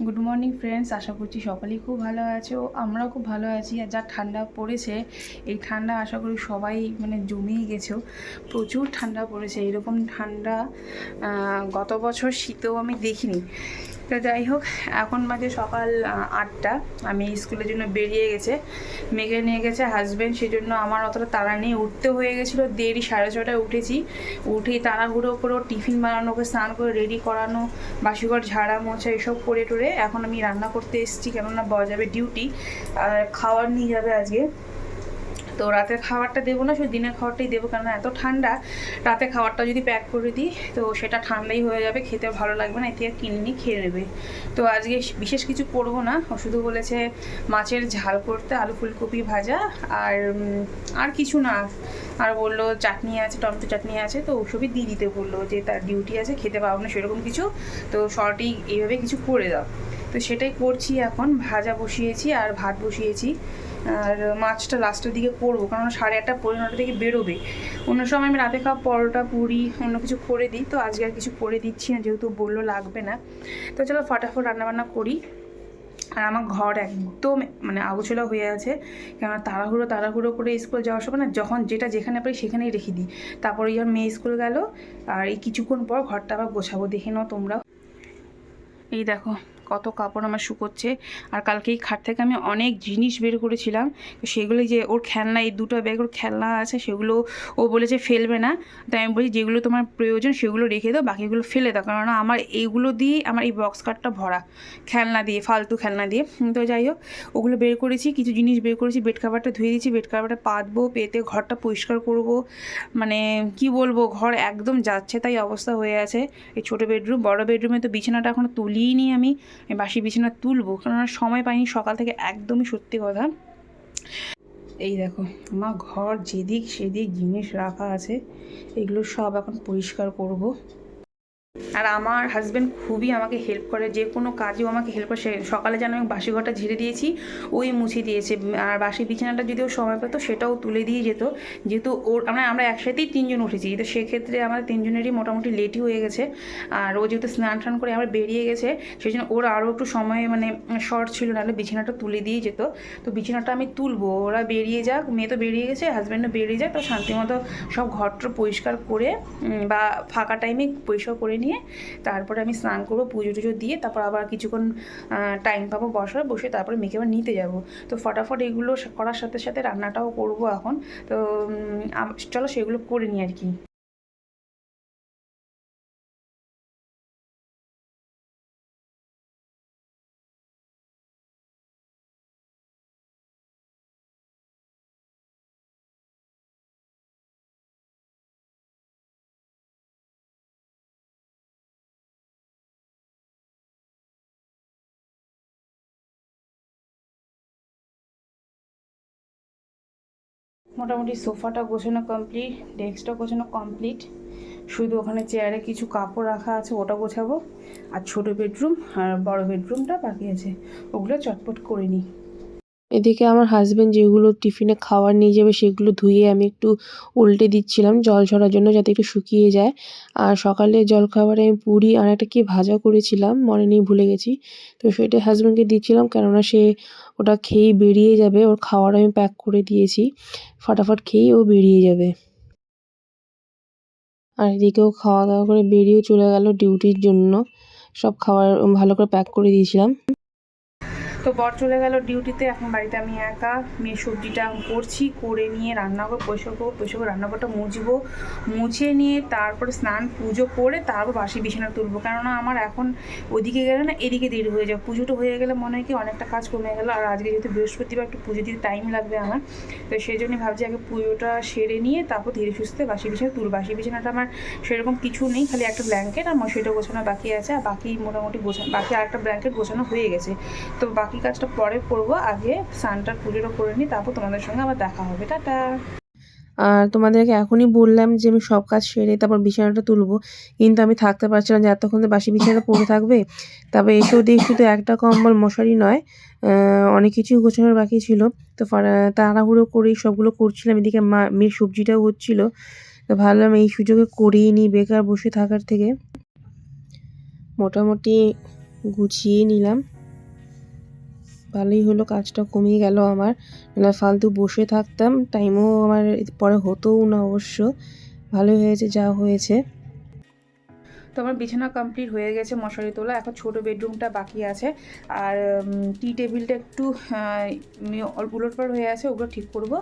Good morning friends, আশা করছি সকলেই খুব ভালো আছো। আমরাও খুব ভালো আছি। আর যা ঠান্ডা পড়েছে, এই ঠান্ডা আশা করি সবাই জমিয়ে গেছো। প্রচুর ঠান্ডা পড়েছে, এরকম ঠান্ডা গত বছর শীতেও আমি দেখিনি। তো যাই হোক, এখন বাজে সকাল 8টা। আমি স্কুলের জন্য বেরিয়ে গেছে, মেঘে নিয়ে গেছে হাজব্যান্ড, সেই জন্য আমার অতটা তাড়া নেই। উঠতে হয়ে গেছিলো দেরি, 6:30টায় উঠেছি। উঠেই তাড়াহুড়ো করে টিফিন বানানো, ওকে স্নান করে রেডি করানো, বাসিঘর ঝাড়া মোছা এসব করে টোরে এখন আমি রান্না করতে এসেছি, কেননা বর যাবে ডিউটি আর খাবার নিয়ে যাবে আজকে। তো রাতের খাবারটা দেবো না, শুধু দিনের খাবারটাই দেবো, কারণ এত ঠান্ডা। রাতে খাবারটা যদি প্যাক করে দিই তো সেটা ঠান্ডাই হয়ে যাবে, খেতে ভালো লাগবে না, এতে আর কিনে নিয়ে খেয়ে নেবে। তো আজকে বিশেষ কিছু করবো না, ও শুধু বলেছে মাছের ঝাল করতে, আলু ফুলকপি ভাজা আর আর কিছু না। আর বললো চাটনি আছে, টমেটো চাটনি আছে, তো ওসবই দিয়ে দিতে বললো, যে তার ডিউটি আছে, খেতে পারবো না সেরকম কিছু, তো শর্টেই এইভাবে কিছু করে দাও। তো সেটাই করছি এখন। ভাজা বসিয়েছি আর ভাত বসিয়েছি। আর মাছটা লাস্টের দিকে করবো, কারণ 8:30 9:30 থেকে বেরোবে। অন্য সময় আমি রাতে খাওয়া পরোটা পুরি অন্য কিছু করে দিই, তো আজকে আর কিছু করে দিচ্ছি না, যেহেতু বললো লাগবে না। তো চলো ফটাফট রান্নাবান্না করি। আর আমার ঘর একদম আগোছালো হয়ে আছে, কেননা তাড়াহুড়ো করে স্কুল যাওয়ার সময় না, যখন যেটা যেখানে পারি সেখানেই রেখে দিই। তারপরে যখন মেয়ে স্কুল গেল, আর এই কিছুক্ষণ পর ঘরটা আবার গোছাবো, দেখে নাও তোমরা। এই দেখো কত কাপড় আমার শুকোচ্ছে। আর কালকে এই খাট থেকে আমি অনেক জিনিস বের করেছিলাম, তো সেগুলো, যে ওর খেলনা, এই 2টা ব্যাগ ওর খেলনা আছে, সেগুলো ও বলেছে ফেলবে না। তাই আমি বলি যেগুলো তোমার প্রয়োজন সেগুলো রেখে দাও, বাকিগুলো ফেলে দাও, কারণ আমার এইগুলো দিয়ে আমার এই বক্স কার্টটা ভরা খেলনা দিয়ে, ফালতু খেলনা দিয়ে। তো যাই হোক, ওগুলো বের করেছি, কিছু জিনিস বের করেছি। বেড কাভারটা ধুয়ে দিয়েছি, বেড কাভারটা পাতবো, পেতে ঘরটা পরিষ্কার করব। কি বলবো, ঘর একদম যাচ্ছে তাই অবস্থা হয়ে আছে। এই ছোটো বেডরুম, বড় বেডরুমে তো বিছানাটা এখনও তুলিই নি আমি, বাসি বিছানা তুলবো, কারণ সময় পাইনি সকাল থেকে, একদমই সত্যি কথা। এই দেখো আমার ঘর যেদিক সেদিক জিনিস রাখা আছে, এগুলো সব এখন পরিষ্কার করব। আর আমার হাজব্যান্ড খুবই আমাকে হেল্প করে, যে কোনো কাজেও আমাকে হেল্প করে। সে সকালে যেন আমি বাসি ঘরটা ঝেড়ে দিয়েছি, ওই মুছে দিয়েছে। আর বাসি বিছানাটা যদিও সময় পেতো সেটাও তুলে দিয়ে যেত, যেহেতু আমরা একসাথেই 3জন উঠেছি, তো সেক্ষেত্রে আমাদের 3জনেরই মোটামুটি লেটই হয়ে গেছে। আর ও যেহেতু স্নান টান করে আমরা বেরিয়ে গেছে, সেই জন্য ওর আরও একটু সময় শর্ট ছিল, নাহলে বিছানাটা তুলে দিয়ে যেত। তো বিছানাটা আমি তুলবো, ওরা বেরিয়ে যাক, মেয়ে তো বেরিয়ে গেছে, হাজব্যান্ডও বেরিয়ে যাক, তো শান্তিমতো সব ঘরটা পরিষ্কার করে বা ফাঁকা টাইমে পরিষ্কার করে নিয়ে তারপরে আমি স্নান করবো, পুজো টুজো দিয়ে, তারপর আবার কিছুক্ষণ টাইম পাবো বসে তারপরে মেয়েকে আবার নিতে যাব। তো ফটাফট এগুলো করার সাথে সাথে রান্নাটাও করব এখন। তো চলো সেগুলো করে নিই আর কি। মোটামুটি সোফাটা গোছানো কমপ্লিট, ডেস্কটা গোছানো কমপ্লিট, শুধু ওখানে চেয়ারে কিছু কাপড় রাখা আছে, ওটা গোছাবো। আর ছোটো বেডরুম আর বড় বেডরুমটা বাকি আছে, ওগুলো চটপট করে নিই। এদিকে আমার হাজবেন্ড যেগুলো টিফিনে খাবার নিয়ে যাবে সেগুলো ধুয়ে আমি একটু উল্টে দিচ্ছিলাম জল ঝরার জন্য, যাতে একটু শুকিয়ে যায়। আর সকালে জলখাবারে আমি পুরি আর একটা কি ভাজা করেছিলাম, মনে নেই, ভুলে গেছি। তো সেটা হাজবেন্ডকে দিচ্ছিলাম, কেননা সে ওটা খেয়েই বেরিয়ে যাবে। ওর খাবার আমি প্যাক করে দিয়েছি, ফটাফট খেয়েই ও বেরিয়ে যাবে। আর এদিকেও খাওয়া দাওয়া করে বেরিয়েও চলে গেল ডিউটির জন্য। সব খাবার ভালো করে প্যাক করে দিয়েছিলাম। তো বর চলে গেল ডিউটিতে, এখন বাড়িতে আমি একা। মেয়ে সবজিটা করছি, করে নিয়ে রান্না করে পরিষ্কার করে রান্নাঘরটা মুছবো, মুছে নিয়ে তারপরে স্নান পুজো করে তারপর বাসি বিছানা তুলবো, কেননা আমার এখন ওদিকে গেলে না এদিকে দেরি হয়ে যাবে। পুজোটা হয়ে গেলে মনে হয় কি অনেকটা কাজ কমে গেলো। আর আজকে যেহেতু বৃহস্পতিবার, একটু পুজো দিতে টাইম লাগবে আমার, তো সেই জন্যই ভাবছি আগে পুজোটা সেরে নিয়ে তারপর ধীরে সুস্থে বাসি বিছানা তুলবো। বাসি বিছানাটা আমার সেরকম কিছু নেই, খালি একটা ব্ল্যাঙ্কেট আর মশারিটা গোছানো বাকি আছে, আর বাকি মোটামুটি বাকি আরেকটা ব্ল্যাঙ্কেট গোছানো হয়ে গেছে। তো বাকি কাজটা পরে করব, আগে স্নানটার পুজোটা করে নিই, তারপর তোমাদের সঙ্গে আবার দেখা হবে। টাটা। আর তোমাদেরকে এখনই বললাম যে আমি সব কাজ সেরে তারপর বিছানাটা তুলবো, কিন্তু আমি থাকতে পারছিলাম যে এতক্ষণ তো বাসি বিছানাটা পড়ে থাকবে। তারপর এসেও দেখি শুধু একটা কম্বল, মশারি নয়, অনেক কিছুই গোছানোর বাকি ছিল। তো তাড়াহুড়ো করেই সবগুলো করছিলাম, এদিকে মেয়ের সবজিটাও হচ্ছিল। তো ভাবলাম এই সুযোগে করিয়ে নিই বেকার বসে থাকার থেকে। মোটামুটি গুছিয়ে নিলাম। ভালোই হলো, কাজটা কমিয়ে গেল আমার, নাহলে ফালতু বসে থাকতাম, টাইমও আমার পরে হতোও না অবশ্য। ভালোই হয়েছে যা হয়েছে। তো আমার বিছানা কমপ্লিট হয়ে গেছে, মশারি তোলা, এখন ছোটো বেডরুমটা বাকি আছে। আর টি টেবিলটা একটু উলটপালট হয়ে আছে, ওগুলো ঠিক করব।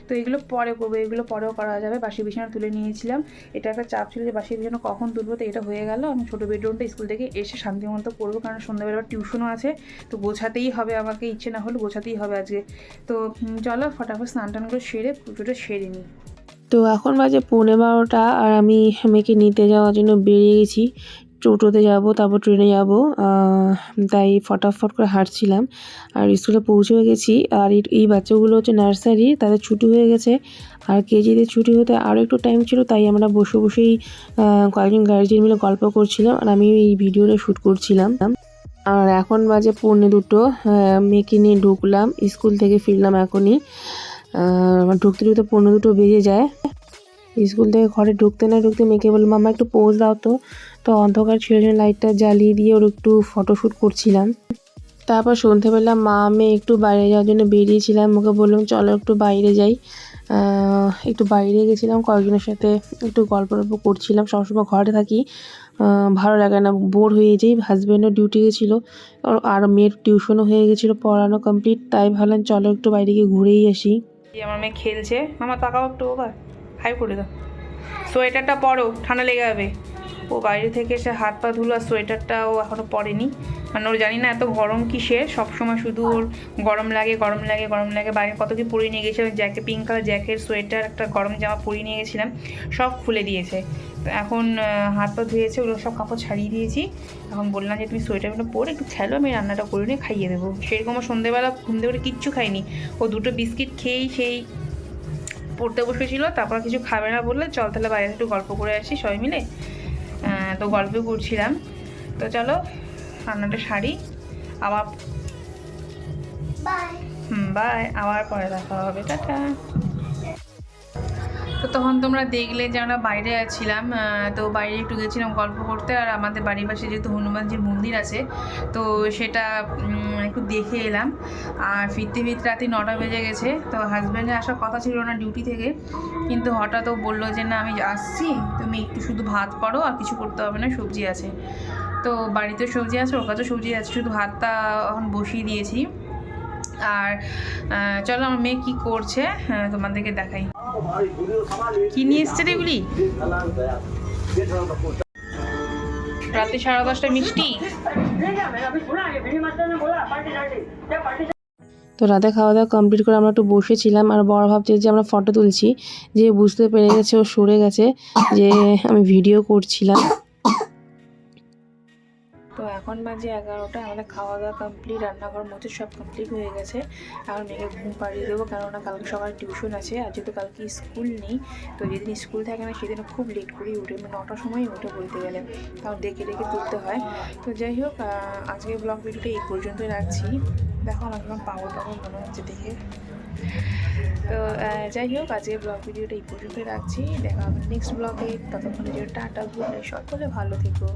তো এগুলো পরে করবো, এগুলো পরেও করা যাবে। বাসি বিছানা তুলে নিয়েছিলাম, এটা একটা চাপ ছিল যে বাসি বিছানা কখন তুলবো, তো এটা হয়ে গেল। আমি ছোটো বেডরুমটা স্কুল থেকে এসে শান্তি মতো করবো, কারণ সন্ধ্যাবেলা টিউশনও আছে, তো গোছাতেই হবে আমাকে, ইচ্ছে না হলে গোছাতেই হবে আজকে। তো চলো ফটাফট স্নান টান করে সেরে পুজোটা সেরে নিই। তো এখন বাজে 11:15, আর আমি মেয়েকে নিতে যাওয়ার জন্য বেরিয়ে গেছি। টোটোতে যাব, তারপর ট্রেনে যাব, তাই ফটাফট করে হাঁটছিলাম। আর স্কুলে পৌঁছেও গেছি। আর এই বাচ্চাগুলো হচ্ছে নার্সারি, তাদের ছুটি হয়ে গেছে। আর কেজিতে ছুটি হতে আরও একটু টাইম ছিল, তাই আমরা বসে বসেই কয়েকজন গার্জিয়ান মিলে গল্প করছিলাম, আর আমি এই ভিডিওটা শ্যুট করছিলাম। আর এখন বাজে 2:45, মেয়েকে নিয়ে ঢুকলাম, স্কুল থেকে ফিরলাম এখনই। ঢুকতে ঢুকতে 2:45 বেজে যায়। স্কুল থেকে ঘরে ঢুকতে না ঢুকতে মেয়েকে বললাম, মামা একটু পোজ দাও তো। তো অন্ধকার ছিল জন্য লাইটটা জ্বালিয়ে দিয়ে ওর একটু ফটোশ্যুট করছিলাম। তারপর সন্ধ্যেবেলা মা মেয়ে একটু বাইরে যাওয়ার জন্য বেরিয়েছিলাম, ওকে বললাম চলো একটু বাইরে যাই। একটু বাইরে গেছিলাম, কয়েকজনের সাথে একটু গল্প করছিলাম। সবসময় ঘরে থাকি, ভালো লাগে না, বোর হয়ে যাই। হাজব্যান্ডও ডিউটি গেছিলো, আর মেয়ের টিউশনও হয়ে গেছিলো, পড়ানো কমপ্লিট, তাই ভাবলাম চলো একটু বাইরে গিয়ে ঘুরেই আসি। আমার মেয়ে খেলছে, মামা তাকাও একটু, বাবা হাই করে দাও, সোয়েটারটা পরো, ঠান্ডা লেগে যাবে। ও বাইরে থেকে এসে হাত পা ধুলো, আর সোয়েটারটা ও এখনও পরেনি, মানে ওর জানি না এত গরম কিসের, সবসময় শুধু ওর গরম লাগে গরম লাগে গরম লাগে। বাইরে কত কি পরিয়ে নিয়ে গেছিলাম, jacket, pink colour jacket, sweater, একটা গরম জামা পরিয়ে নিয়ে গেছিলাম, সব খুলে দিয়েছে। তো এখন হাত পা ধুয়েছে, ওগুলো সব কাপড় ছাড়িয়ে দিয়েছি। এখন বললাম যে তুমি সোয়েটারগুলো পরে একটু খেলো, আমি রান্নাটা করে নিয়ে খাইয়ে দেবো। সেরকম সন্ধ্যেবেলা ঘুম থেকে কিচ্ছু খাইনি, ও দুটো বিস্কিট খেয়েই সেই পড়তে বসেছিল। তারপর কিছু খাবে না বললে, চল তাহলে বাইরে একটু গল্প করে আসি সবাই মিলে। তো গল্প করছিলাম। তো চলো রান্নাটা সারি, আবার বাই, আবার পরে দেখা হবে, টাটা। তো তখন তোমরা দেখলে যে আমরা বাইরে ছিলাম, তো বাইরে একটু গেছিলাম গল্প করতে। আর আমাদের বাড়ির পাশে যেহেতু হনুমানজির মন্দির আছে, তো সেটা একটু দেখে এলাম। আর ফিরতে ফিরতে রাতে 9টা বেজে গেছে। তো হাজব্যান্ডের আসার কথা ছিল না ডিউটি থেকে, কিন্তু হঠাৎ ও বললো যে না আমি আসছি, তুমি একটু শুধু ভাত করো, আর কিছু করতে হবে না, সবজি আছে। তো বাড়িতে সবজি আছে, ওর কাছেও সবজি আছে, শুধু ভাতটা এখন বসিয়ে দিয়েছি। আর চলো আমার মেয়ে কী করছে তোমাদেরকে দেখাই। কি নিয়ে এসছে রে এগুলি? রাতে 10:30 মিষ্টি। তো রাতে খাওয়া দাওয়া কমপ্লিট করে আমরা একটু বসেছিলাম, আর বড় ভাবছে যে আমরা ফটো তুলছি, যে বুঝতে পেরে গেছে, ও সরে গেছে যে আমি ভিডিও করছিলাম। তো এখন বাজে 11টা, আমাদের খাওয়া দাওয়া কমপ্লিট, রান্নাঘর মধ্যে সব কমপ্লিট হয়ে গেছে। এখন মেয়েকে ঘুম পাড়িয়ে দেবো, কেননা কালকে সকালে টিউশন আছে, আর যেহেতু কালকে স্কুল নেই। তো যেদিন স্কুল থাকে না সেদিন খুব লেট করেই উঠে, মানে 9টার সময় উঠে বলতে গেলে, তাও ডেকে ডেকে তুলতে হয়। তো যাই হোক, আজকে ব্লগ ভিডিওটা এই পর্যন্তই রাখছি। দেখো আমার কেমন পাগল পাগল মনে হচ্ছে দেখে। তো যাই হোক, আজকে ব্লগ ভিডিওটা এই পর্যন্তই রাখছি, দেখা হবে নেক্সট ব্লগে। ততক্ষণে যে টাটা, গুড নাইট, সকলে ভালো থেকো।